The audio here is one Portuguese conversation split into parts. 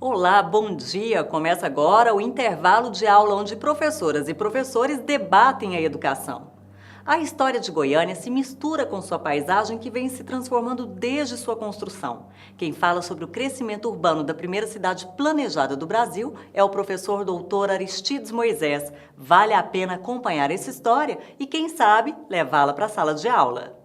Olá, bom dia! Começa agora o intervalo de aula onde professoras e professores debatem a educação. A história de Goiânia se mistura com sua paisagem que vem se transformando desde sua construção. Quem fala sobre o crescimento urbano da primeira cidade planejada do Brasil é o professor doutor Aristides Moisés. Vale a pena acompanhar essa história e, quem sabe, levá-la para a sala de aula.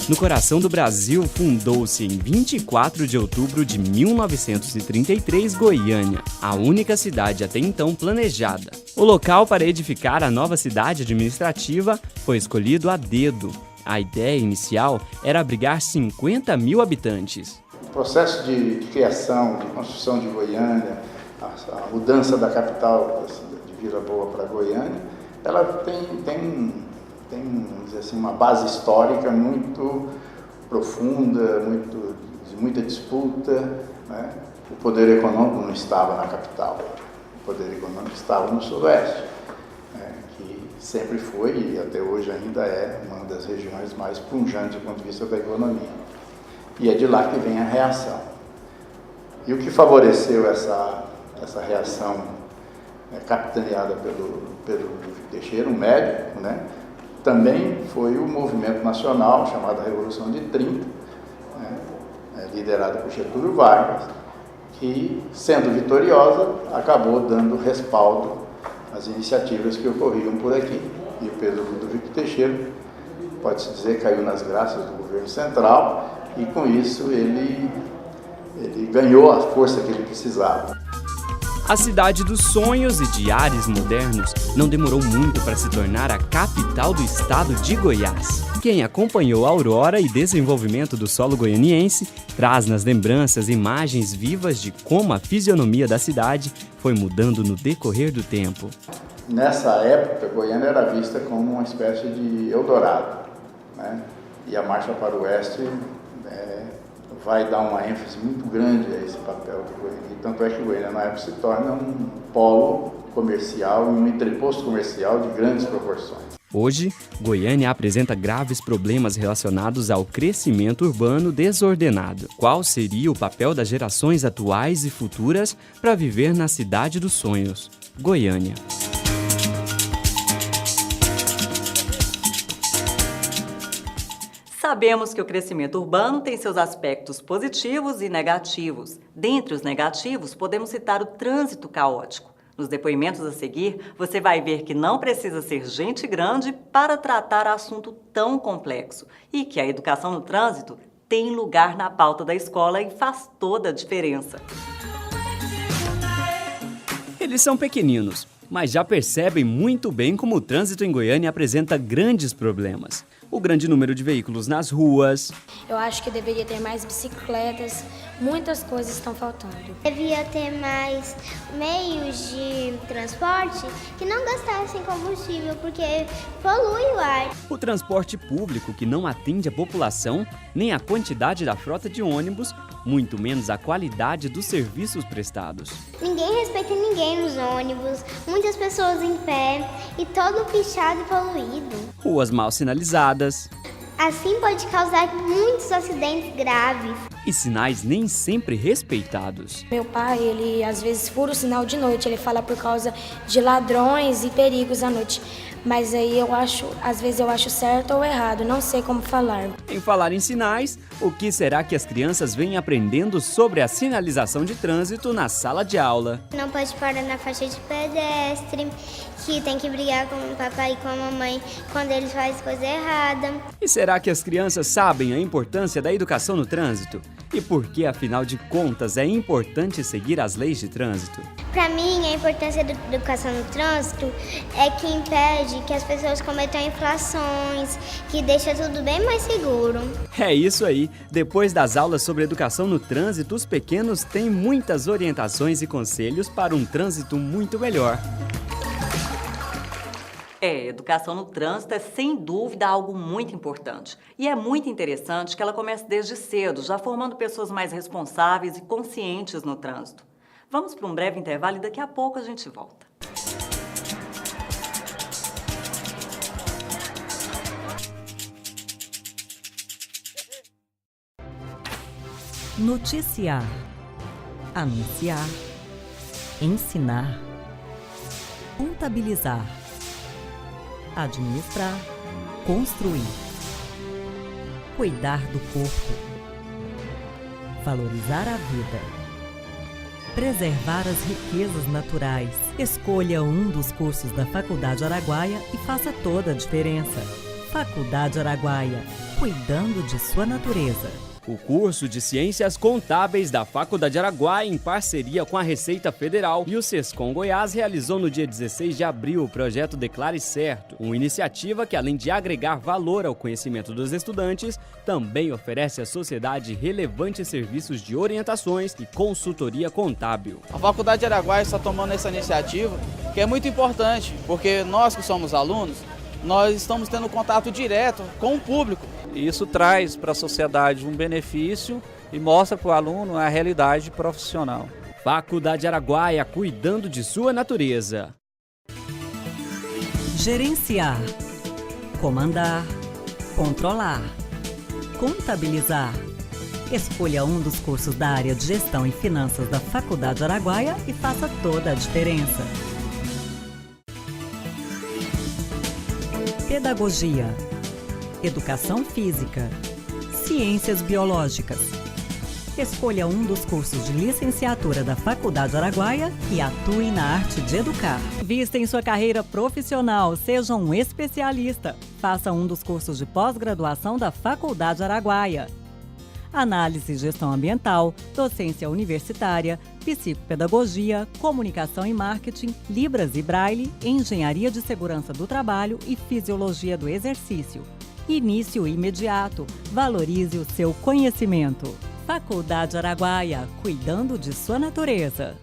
No coração do Brasil, fundou-se em 24 de outubro de 1933 Goiânia, a única cidade até então planejada. O local para edificar a nova cidade administrativa foi escolhido a dedo. A ideia inicial era abrigar 50 mil habitantes. O processo de criação, de construção de Goiânia, a mudança da capital de Vila Boa para Goiânia, ela tem, vamos dizer assim, uma base histórica muito profunda, de muita disputa, né? O poder econômico não estava na capital, o poder econômico estava no Sudoeste, né? Que sempre foi e até hoje ainda é uma das regiões mais pujantes do ponto de vista da economia. E é de lá que vem a reação. E o que favoreceu essa reação, capitaneada pelo Duque Teixeira, um médico, né? Também foi o movimento nacional chamado Revolução de 30, liderado por Getúlio Vargas, que, sendo vitoriosa, acabou dando respaldo às iniciativas que ocorriam por aqui. E o Pedro Ludovico Teixeira, pode-se dizer, caiu nas graças do governo central e, com isso, ele ganhou a força que ele precisava. A cidade dos sonhos e de ares modernos não demorou muito para se tornar a capital do estado de Goiás. Quem acompanhou a aurora e desenvolvimento do solo goianiense traz nas lembranças imagens vivas de como a fisionomia da cidade foi mudando no decorrer do tempo. Nessa época, Goiânia era vista como uma espécie de Eldorado, né? E a marcha para o oeste vai dar uma ênfase muito grande a esse papel de Goiânia. Tanto é que Goiânia, na época, se torna um polo comercial, um entreposto comercial de grandes proporções. Hoje, Goiânia apresenta graves problemas relacionados ao crescimento urbano desordenado. Qual seria o papel das gerações atuais e futuras para viver na cidade dos sonhos, Goiânia? Sabemos que o crescimento urbano tem seus aspectos positivos e negativos. Dentre os negativos, podemos citar o trânsito caótico. Nos depoimentos a seguir, você vai ver que não precisa ser gente grande para tratar assunto tão complexo e que a educação no trânsito tem lugar na pauta da escola e faz toda a diferença. Eles são pequeninos, mas já percebem muito bem como o trânsito em Goiânia apresenta grandes problemas. O grande número de veículos nas ruas. Eu acho que deveria ter mais bicicletas, muitas coisas estão faltando. Devia ter mais meios de transporte que não gastassem combustível, porque polui o ar. O transporte público que não atende a população, nem a quantidade da frota de ônibus, muito menos a qualidade dos serviços prestados. Ninguém respeita ninguém nos ônibus, muitas pessoas em pé e todo pichado e poluído. Ruas mal sinalizadas. Assim pode causar muitos acidentes graves. E sinais nem sempre respeitados. Meu pai, ele às vezes fura o sinal de noite, ele fala por causa de ladrões e perigos à noite. mas aí às vezes eu acho certo ou errado, não sei como falar. Em falar em sinais, o que será que as crianças vêm aprendendo sobre a sinalização de trânsito na sala de aula? Não pode parar na faixa de pedestre, que tem que brigar com o papai e com a mamãe quando eles fazem coisa errada. E será que as crianças sabem a importância da educação no trânsito? E por que, afinal de contas, é importante seguir as leis de trânsito? Para mim, a importância da educação no trânsito é que impede que as pessoas cometam infrações, que deixa tudo bem mais seguro. É isso aí. Depois das aulas sobre educação no trânsito, os pequenos têm muitas orientações e conselhos para um trânsito muito melhor. Educação no trânsito é sem dúvida algo muito importante. E é muito interessante que ela comece desde cedo, já formando pessoas mais responsáveis e conscientes no trânsito. Vamos para um breve intervalo e daqui a pouco a gente volta. Noticiar, anunciar, ensinar, contabilizar, administrar, construir, cuidar do corpo, valorizar a vida, preservar as riquezas naturais. Escolha um dos cursos da Faculdade Araguaia e faça toda a diferença. Faculdade Araguaia, cuidando de sua natureza. O curso de Ciências Contábeis da Faculdade Araguaia, em parceria com a Receita Federal e o Sescom Goiás, realizou no dia 16 de abril o projeto Declare Certo, uma iniciativa que, além de agregar valor ao conhecimento dos estudantes, também oferece à sociedade relevantes serviços de orientações e consultoria contábil. A Faculdade Araguaia está tomando essa iniciativa, que é muito importante, porque nós que somos alunos, nós estamos tendo contato direto com o público. E isso traz para a sociedade um benefício e mostra para o aluno a realidade profissional. Faculdade Araguaia, cuidando de sua natureza. Gerenciar, comandar, controlar, contabilizar. Escolha um dos cursos da área de Gestão e Finanças da Faculdade Araguaia e faça toda a diferença. Pedagogia, Educação Física, Ciências Biológicas. Escolha um dos cursos de licenciatura da Faculdade Araguaia e atue na arte de educar. Vista em sua carreira profissional, seja um especialista. Faça um dos cursos de pós-graduação da Faculdade Araguaia. Análise e Gestão Ambiental, Docência Universitária, Psicopedagogia, Comunicação e Marketing, Libras e Braille, Engenharia de Segurança do Trabalho e Fisiologia do Exercício. Início imediato. Valorize o seu conhecimento. Faculdade Araguaia, cuidando de sua natureza.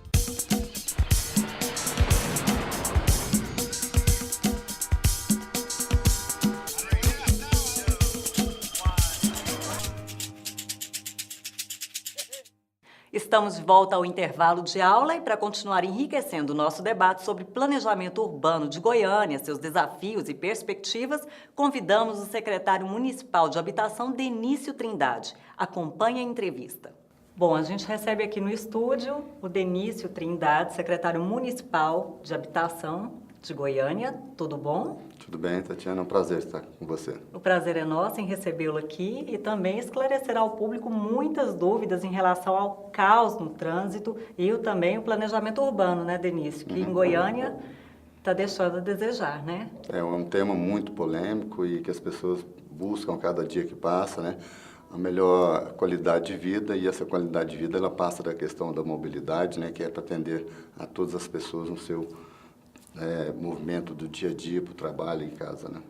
Estamos de volta ao intervalo de aula e para continuar enriquecendo o nosso debate sobre planejamento urbano de Goiânia, seus desafios e perspectivas, convidamos o secretário municipal de habitação, Denício Trindade. Acompanhe a entrevista. Bom, a gente recebe aqui no estúdio o Denício Trindade, secretário municipal de habitação de Goiânia. Tudo bom? Tudo bem, Tatiana, é um prazer estar com você. O prazer é nosso em recebê-lo aqui e também esclarecerá ao público muitas dúvidas em relação ao caos no trânsito e também o planejamento urbano, né, Denício? Que em Goiânia está deixando a desejar, né? É um tema muito polêmico e que as pessoas buscam cada dia que passa, né? A melhor qualidade de vida, e essa qualidade de vida ela passa da questão da mobilidade, né? Que é para atender a todas as pessoas no seu movimento do dia a dia, para o trabalho em casa, né?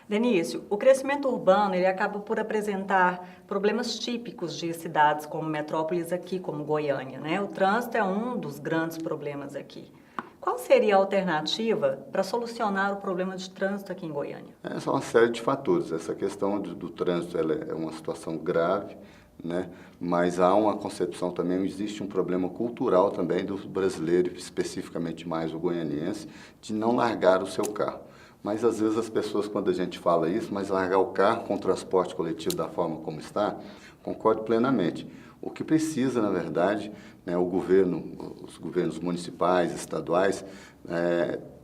Denício, o crescimento urbano ele acaba por apresentar problemas típicos de cidades como metrópoles aqui, como Goiânia, né? O trânsito é um dos grandes problemas aqui. Qual seria a alternativa para solucionar o problema de trânsito aqui em Goiânia? São uma série de fatores. Essa questão do trânsito ela é uma situação grave, né? Mas há uma concepção também, existe um problema cultural também do brasileiro, especificamente mais o goianiense, de não largar o seu carro. Mas às vezes as pessoas, quando a gente fala isso, mas largar o carro com o transporte coletivo da forma como está, concordo plenamente. O que precisa, na verdade, né, os governos municipais, estaduais,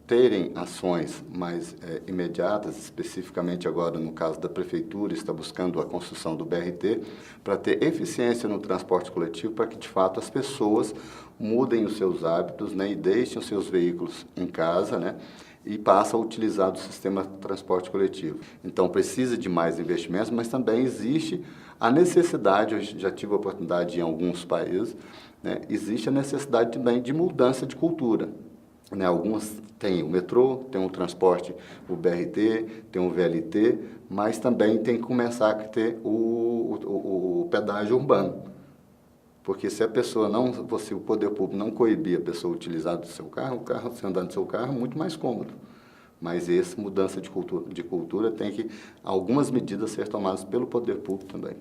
terem ações mais imediatas, especificamente agora no caso da Prefeitura, está buscando a construção do BRT, para ter eficiência no transporte coletivo, para que de fato as pessoas mudem os seus hábitos, né, e deixem os seus veículos em casa, né, e passam a utilizar o sistema de transporte coletivo. Então precisa de mais investimentos, mas também existe a necessidade, eu já tive a oportunidade em alguns países, né, existe a necessidade também de mudança de cultura. Né, algumas têm o metrô, tem o transporte, o BRT, tem o VLT, mas também tem que começar a ter o pedágio urbano. Porque se a pessoa se o poder público não coibir a pessoa a utilizar do seu carro, se andar no seu carro é muito mais cômodo. Mas essa mudança de cultura tem que algumas medidas ser tomadas pelo poder público também.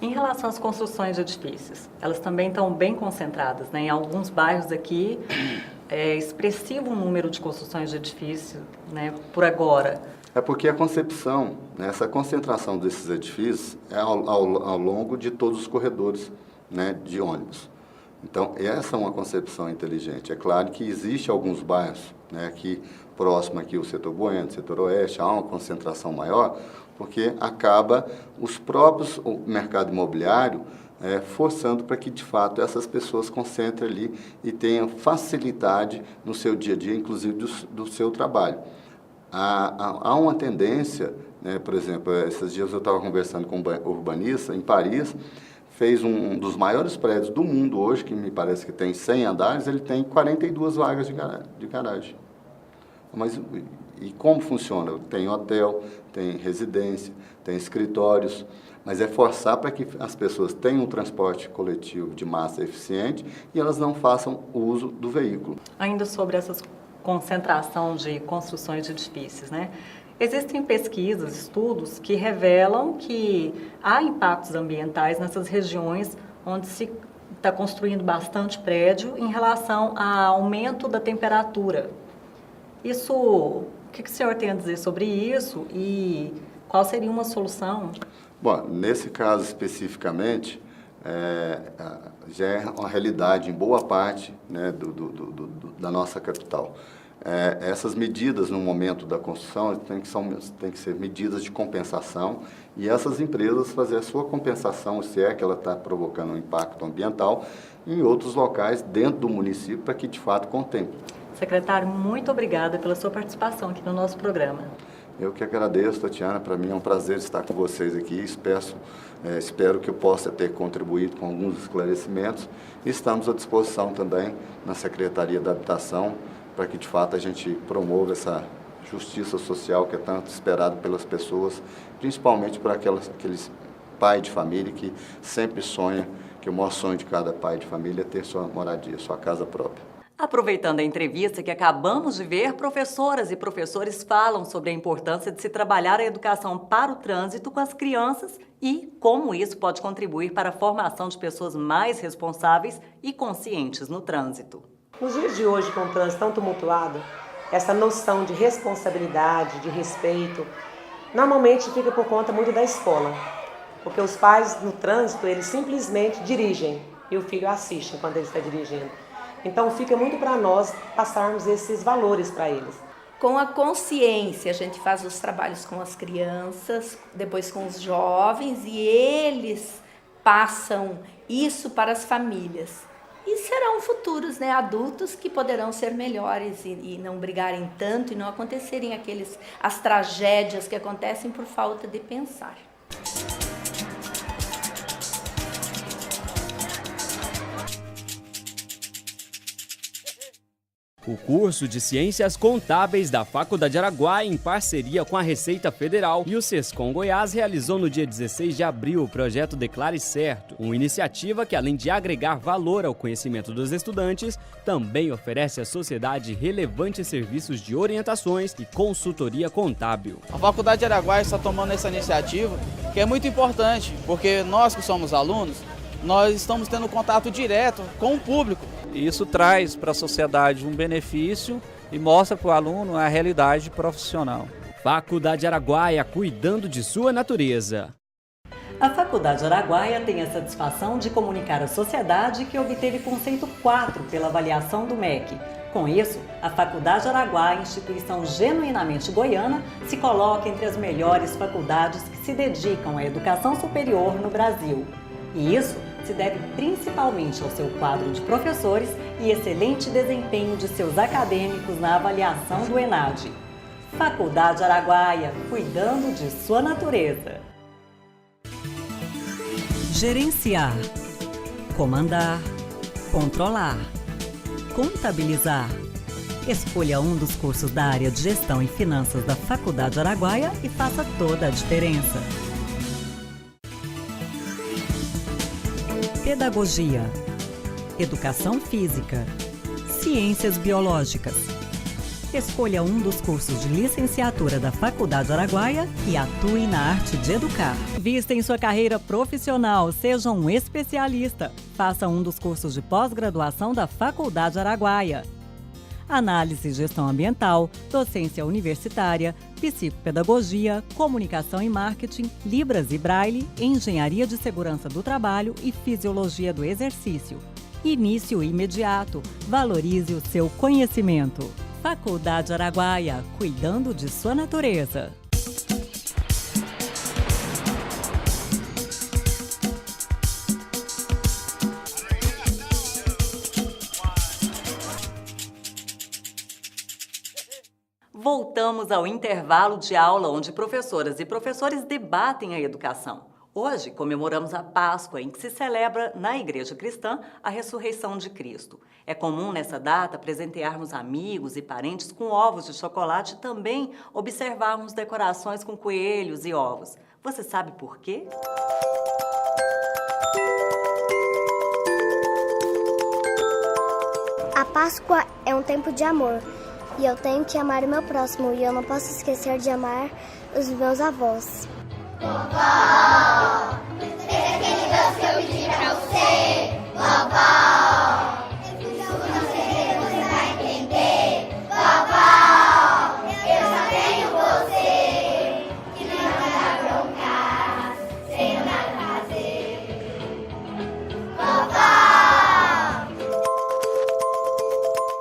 Em relação às construções de edifícios, elas também estão bem concentradas, né? Em alguns bairros aqui é expressivo o número de construções de edifícios, né, por agora. É porque a concepção, né, essa concentração desses edifícios é ao longo de todos os corredores, né, de ônibus. Então, essa é uma concepção inteligente. É claro que existe alguns bairros, né, aqui próximo aqui o setor Bueno, o setor Oeste, há uma concentração maior, porque acaba o mercado imobiliário forçando para que, de fato, essas pessoas concentrem ali e tenham facilidade no seu dia a dia, inclusive do seu trabalho. Há uma tendência, né, por exemplo, esses dias eu estava conversando com um urbanista em Paris, fez um dos maiores prédios do mundo hoje, que me parece que tem 100 andares, ele tem 42 vagas de garagem. Mas e como funciona? Tem hotel, tem residência, tem escritórios, mas é forçar para que as pessoas tenham um transporte coletivo de massa eficiente e elas não façam uso do veículo. Ainda sobre essa concentração de construções de edifícios, né? Existem pesquisas, estudos que revelam que há impactos ambientais nessas regiões onde se está construindo bastante prédio em relação ao aumento da temperatura. Isso, o que o senhor tem a dizer sobre isso e qual seria uma solução? Bom, nesse caso especificamente, já é uma realidade em boa parte, né, da nossa capital. Essas medidas no momento da construção tem que ser medidas de compensação e essas empresas fazer a sua compensação, se é que ela está provocando um impacto ambiental, em outros locais dentro do município para que de fato contemple. Secretário, muito obrigada pela sua participação aqui no nosso programa. Eu que agradeço, Tatiana, para mim é um prazer estar com vocês aqui, espero que eu possa ter contribuído com alguns esclarecimentos e estamos à disposição também na Secretaria da Habitação para que de fato a gente promova essa justiça social que é tanto esperada pelas pessoas, principalmente para aqueles pais de família que sempre sonham, que o maior sonho de cada pai de família é ter sua moradia, sua casa própria. Aproveitando a entrevista que acabamos de ver, professoras e professores falam sobre a importância de se trabalhar a educação para o trânsito com as crianças e como isso pode contribuir para a formação de pessoas mais responsáveis e conscientes no trânsito. Nos dias de hoje, com o trânsito tão tumultuado, essa noção de responsabilidade, de respeito, normalmente fica por conta muito da escola. Porque os pais no trânsito, eles simplesmente dirigem e o filho assiste quando ele está dirigindo. Então fica muito para nós passarmos esses valores para eles. Com a consciência, a gente faz os trabalhos com as crianças, depois com os jovens e eles passam isso para as famílias. E serão futuros, né, adultos que poderão ser melhores e não brigarem tanto e não acontecerem as tragédias que acontecem por falta de pensar. O curso de Ciências Contábeis da Faculdade Araguaia, em parceria com a Receita Federal e o Sescom Goiás, realizou no dia 16 de abril o projeto Declare Certo, uma iniciativa que, além de agregar valor ao conhecimento dos estudantes, também oferece à sociedade relevantes serviços de orientações e consultoria contábil. A Faculdade Araguaia está tomando essa iniciativa, que é muito importante, porque nós que somos alunos, nós estamos tendo contato direto com o público. Isso traz para a sociedade um benefício e mostra para o aluno a realidade profissional. Faculdade Araguaia, cuidando de sua natureza. A Faculdade Araguaia tem a satisfação de comunicar à sociedade que obteve conceito 4 pela avaliação do MEC. Com isso, a Faculdade Araguaia, instituição genuinamente goiana, se coloca entre as melhores faculdades que se dedicam à educação superior no Brasil. E isso se deve principalmente ao seu quadro de professores e excelente desempenho de seus acadêmicos na avaliação do ENAD. Faculdade Araguaia, cuidando de sua natureza. Gerenciar, comandar, controlar, contabilizar. Escolha um dos cursos da área de Gestão e Finanças da Faculdade Araguaia e faça toda a diferença. Pedagogia, Educação Física, Ciências Biológicas. Escolha um dos cursos de licenciatura da Faculdade Araguaia e atue na arte de educar. Vista em sua carreira profissional, seja um especialista. Faça um dos cursos de pós-graduação da Faculdade Araguaia. Análise e Gestão Ambiental, Docência Universitária, Psicopedagogia, Comunicação e Marketing, Libras e Braille, Engenharia de Segurança do Trabalho e Fisiologia do Exercício. Início imediato. Valorize o seu conhecimento. Faculdade Araguaia, cuidando de sua natureza. Voltamos ao intervalo de aula onde professoras e professores debatem a educação. Hoje comemoramos a Páscoa, em que se celebra na Igreja Cristã a ressurreição de Cristo. É comum nessa data presentearmos amigos e parentes com ovos de chocolate e também observarmos decorações com coelhos e ovos. Você sabe por quê? A Páscoa é um tempo de amor. E eu tenho que amar o meu próximo. E eu não posso esquecer de amar os meus avós. Vovó, seja aquele doce que eu pedi pra você. Vovó, com certeza você vai entender. Vovó, eu só tenho você. Que não vai broncar, sem nada fazer. Vovó!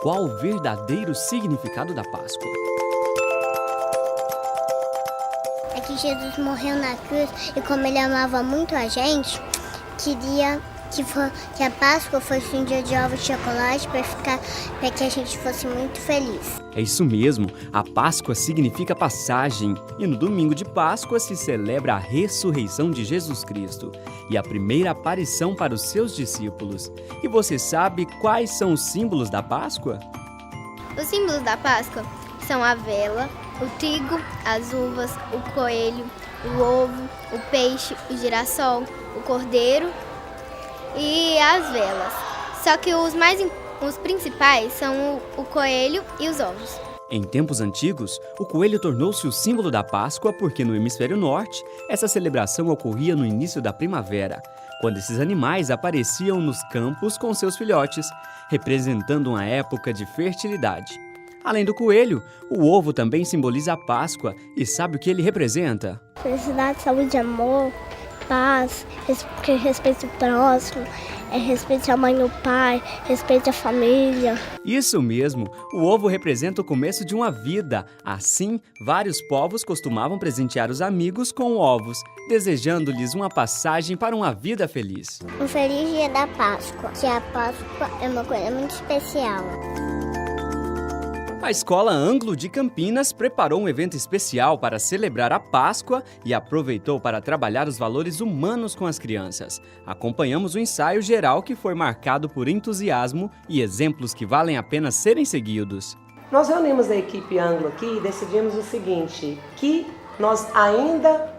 Qual o verdadeiro significado da Páscoa? É que Jesus morreu na cruz e como ele amava muito a gente, queria que a Páscoa fosse um dia de ovos de chocolate para que a gente fosse muito feliz. É isso mesmo, a Páscoa significa passagem e no domingo de Páscoa se celebra a ressurreição de Jesus Cristo e a primeira aparição para os seus discípulos. E você sabe quais são os símbolos da Páscoa? Os símbolos da Páscoa são a vela, o trigo, as uvas, o coelho, o ovo, o peixe, o girassol, o cordeiro e as velas. Só que os principais são o coelho e os ovos. Em tempos antigos, o coelho tornou-se o símbolo da Páscoa porque no hemisfério norte, essa celebração ocorria no início da primavera, quando esses animais apareciam nos campos com seus filhotes, representando uma época de fertilidade. Além do coelho, o ovo também simboliza a Páscoa e sabe o que ele representa? Felicidade, saúde, amor, paz, respeito ao próximo, respeito à mãe e ao pai, respeito à família. Isso mesmo, o ovo representa o começo de uma vida. Assim, vários povos costumavam presentear os amigos com ovos, desejando-lhes uma passagem para uma vida feliz. Um feliz dia da Páscoa, que a Páscoa é uma coisa muito especial. A Escola Anglo de Campinas preparou um evento especial para celebrar a Páscoa e aproveitou para trabalhar os valores humanos com as crianças. Acompanhamos o ensaio geral que foi marcado por entusiasmo e exemplos que valem a pena serem seguidos. Nós reunimos a equipe Anglo aqui e decidimos o seguinte, que nós ainda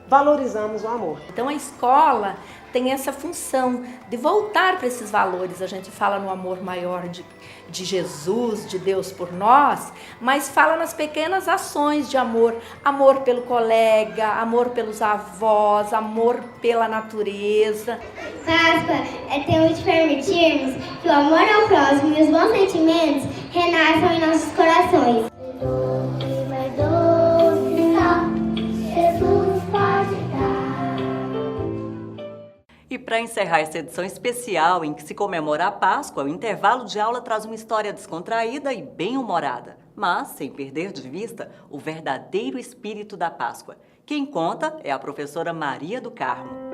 valorizamos o amor. Então a escola tem essa função de voltar para esses valores. A gente fala no amor maior de Jesus, de Deus por nós, mas fala nas pequenas ações de amor. Amor pelo colega, amor pelos avós, amor pela natureza. Páscoa é tempo de permitirmos que o amor ao próximo e os bons sentimentos renasçam em nossos corações. Jesus pode dar para encerrar essa edição especial em que se comemora a Páscoa, o intervalo de aula traz uma história descontraída e bem-humorada, mas sem perder de vista o verdadeiro espírito da Páscoa. Quem conta é a professora Maria do Carmo.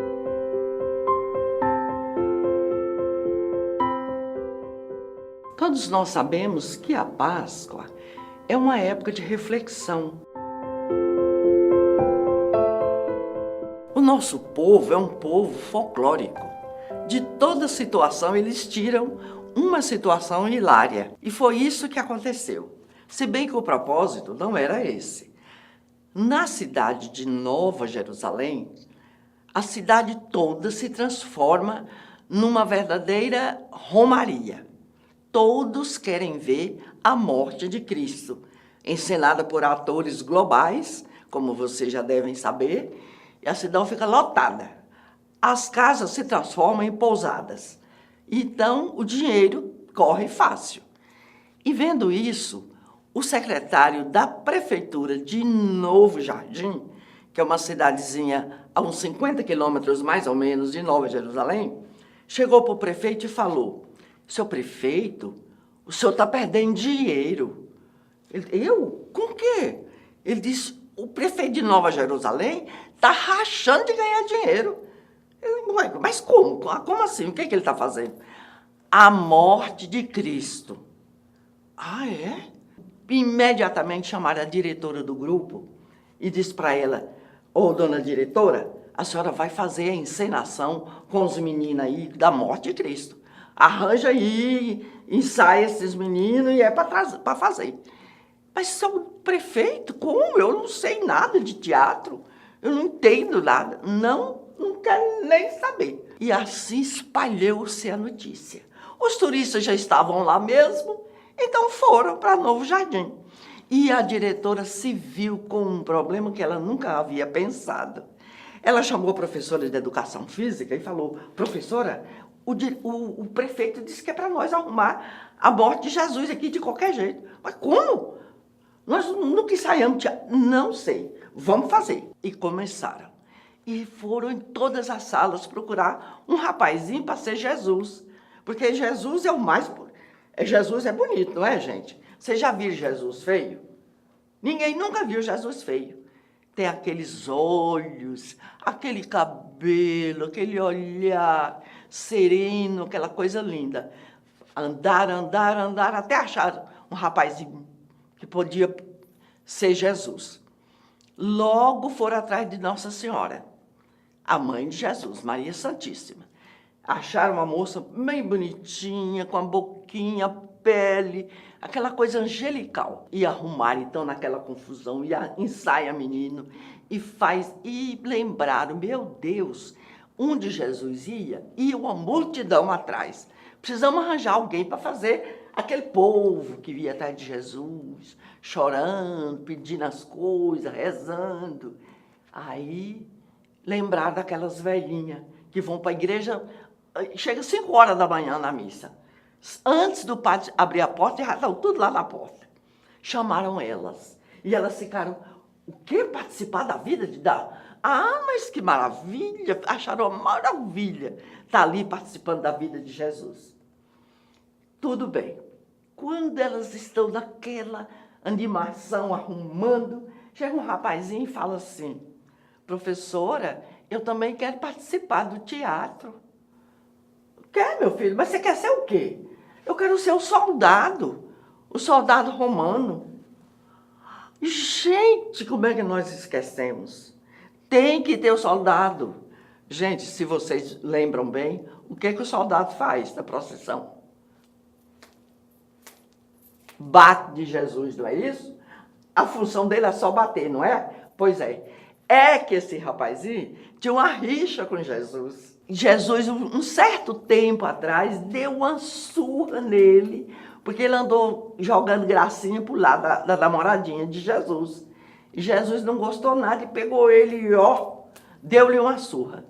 Todos nós sabemos que a Páscoa é uma época de reflexão. O nosso povo é um povo folclórico. De toda situação eles tiram uma situação hilária. E foi isso que aconteceu. Se bem que o propósito não era esse. Na cidade de Nova Jerusalém, a cidade toda se transforma numa verdadeira romaria. Todos querem ver a morte de Cristo, encenada por atores globais, como vocês já devem saber, e a cidade fica lotada. As casas se transformam em pousadas. Então, o dinheiro corre fácil. E vendo isso, o secretário da prefeitura de Novo Jardim, que é uma cidadezinha a uns 50 quilômetros mais ou menos de Nova Jerusalém, chegou para o prefeito e falou: seu prefeito, o senhor está perdendo dinheiro. Eu? Com o quê? Ele disse: o prefeito de Nova Jerusalém está rachando de ganhar dinheiro. Mas como? Como assim? O que ele está fazendo? A morte de Cristo. Ah, é? Imediatamente chamaram a diretora do grupo e disse para ela: ô, dona diretora, a senhora vai fazer a encenação com os meninos aí da morte de Cristo. Arranja aí, ensaia esses meninos e é para fazer. Mas seu prefeito, como? Eu não sei nada de teatro, eu não entendo nada. Não quero nem saber. E assim espalhou-se a notícia. Os turistas já estavam lá mesmo, então foram para Novo Jardim. E a diretora se viu com um problema que ela nunca havia pensado. Ela chamou a professora de educação física e falou: professora, o prefeito disse que é para nós arrumar a morte de Jesus aqui de qualquer jeito. Mas como? Nós nunca ensaiamos teatro. Não sei, vamos fazer. E começaram. E foram em todas as salas procurar um rapazinho para ser Jesus. Porque Jesus é o mais... Jesus é bonito, não é, gente? Vocês já viram Jesus feio? Ninguém nunca viu Jesus feio. Tem aqueles olhos, aquele cabelo, aquele olhar sereno, aquela coisa linda. Andaram, até acharam um rapazinho que podia ser Jesus. Logo foram atrás de Nossa Senhora, a mãe de Jesus, Maria Santíssima. Acharam uma moça bem bonitinha, com a boquinha, pele, aquela coisa angelical. E arrumaram, então, naquela confusão, e ensaia menino, e lembraram: meu Deus, onde Jesus ia uma multidão atrás. Precisamos arranjar alguém para fazer aquele povo que via atrás de Jesus, chorando, pedindo as coisas, rezando. Aí lembraram daquelas velhinhas que vão para a igreja, chega 5 horas da manhã na missa. Antes do padre abrir a porta, já estavam tudo lá na porta. Chamaram elas. E elas ficaram: o quê? Participar da vida de dar? Ah, mas que maravilha! Acharam uma maravilha estar ali participando da vida de Jesus. Tudo bem. Quando elas estão naquela animação, arrumando, chega um rapazinho e fala assim: professora, eu também quero participar do teatro. Quer, meu filho? Mas você quer ser o quê? Eu quero ser o soldado romano. Gente, como é que nós esquecemos? Tem que ter o soldado. Gente, se vocês lembram bem, o que o soldado faz na procissão? Bate de Jesus, não é isso? A função dele é só bater, não é? Pois é. É que esse rapazinho tinha uma rixa com Jesus. Jesus, um certo tempo atrás, deu uma surra nele, porque ele andou jogando gracinha pro lado da namoradinha de Jesus. E Jesus não gostou nada e pegou ele e, deu-lhe uma surra.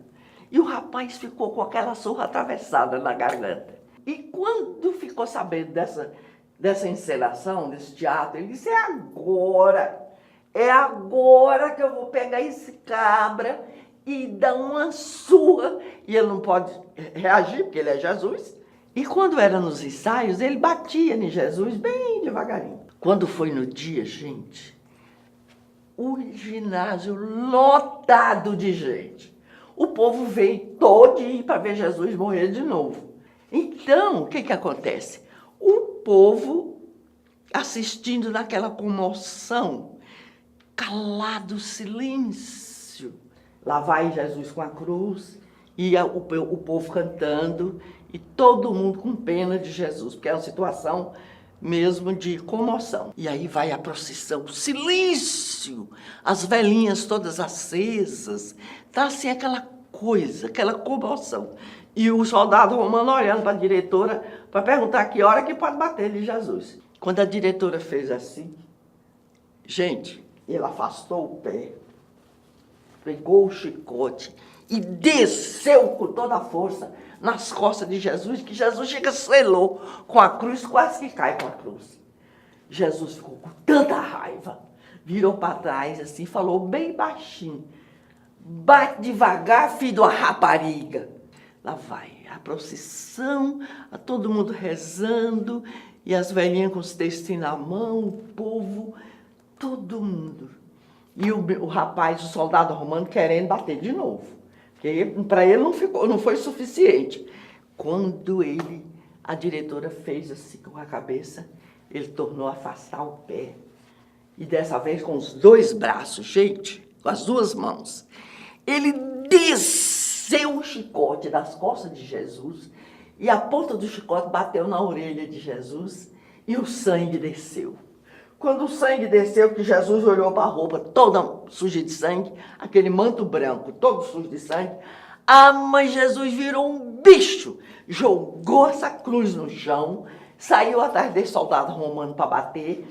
E o rapaz ficou com aquela surra atravessada na garganta. E quando ficou sabendo dessa encenação, desse teatro, ele disse: é agora que eu vou pegar esse cabra e dá uma surra, e ele não pode reagir, porque ele é Jesus. E quando era nos ensaios, ele batia em Jesus bem devagarinho. Quando foi no dia, gente, o ginásio lotado de gente. O povo veio todinho para ver Jesus morrer de novo. Então, o que acontece? O povo assistindo naquela comoção, calado, silêncio. Lá vai Jesus com a cruz, e o povo cantando, e todo mundo com pena de Jesus, porque é uma situação mesmo de comoção. E aí vai a procissão, silêncio, as velinhas todas acesas, tá assim aquela coisa, aquela comoção. E o soldado romano olhando para a diretora para perguntar que hora que pode bater de Jesus. Quando a diretora fez assim, gente, ele afastou o pé, pegou o chicote e desceu com toda a força nas costas de Jesus, que Jesus chega, selou com a cruz, quase que cai com a cruz. Jesus ficou com tanta raiva, virou para trás assim, falou bem baixinho, bate devagar, filho de uma rapariga. Lá vai a procissão, todo mundo rezando, e as velhinhas com os textos na mão, o povo, todo mundo. E o rapaz, o soldado romano, querendo bater de novo. Porque para ele não foi suficiente. Quando a diretora fez assim com a cabeça, ele tornou a afastar o pé. E dessa vez com os dois braços, gente, com as duas mãos. Ele desceu o chicote das costas de Jesus e a ponta do chicote bateu na orelha de Jesus e o sangue desceu. Quando o sangue desceu, que Jesus olhou para a roupa toda suja de sangue, aquele manto branco todo sujo de sangue, mas Jesus virou um bicho, jogou essa cruz no chão, saiu atrás desse soldado romano para bater,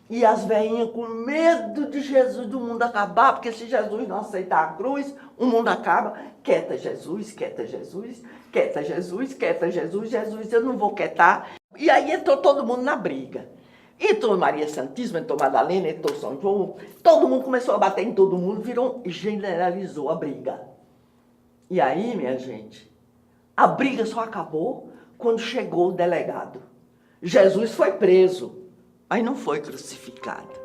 e as velhinhas com medo de Jesus, do mundo acabar, porque se Jesus não aceitar a cruz, o mundo acaba. Quieta Jesus, quieta Jesus, quieta Jesus, quieta Jesus, Jesus, eu não vou quietar. E aí entrou todo mundo na briga. Entrou Maria Santíssima, entrou Madalena, entrou São João, todo mundo começou a bater em todo mundo, generalizou a briga. E aí, minha gente, a briga só acabou quando chegou o delegado. Jesus foi preso, mas não foi crucificado.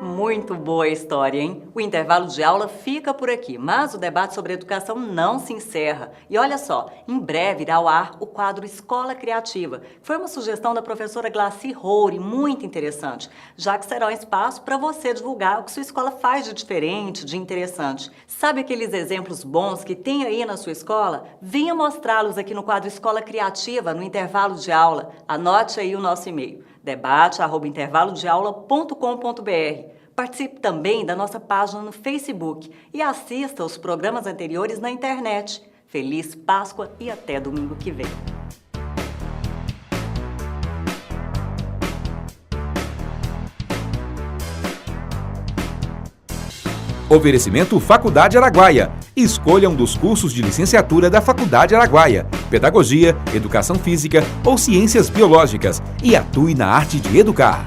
Muito boa a história, hein? O intervalo de aula fica por aqui, mas o debate sobre educação não se encerra. E olha só, em breve irá ao ar o quadro Escola Criativa, que foi uma sugestão da professora Glaci Roure, muito interessante, já que será um espaço para você divulgar o que sua escola faz de diferente, de interessante. Sabe aqueles exemplos bons que tem aí na sua escola? Venha mostrá-los aqui no quadro Escola Criativa, no intervalo de aula. Anote aí o nosso e-mail, debate@intervalodeaula.com.br. Participe também da nossa página no Facebook e assista aos programas anteriores na internet. Feliz Páscoa e até domingo que vem. Oferecimento Faculdade Araguaia. Escolha um dos cursos de licenciatura da Faculdade Araguaia, Pedagogia, Educação Física ou Ciências Biológicas e atue na arte de educar.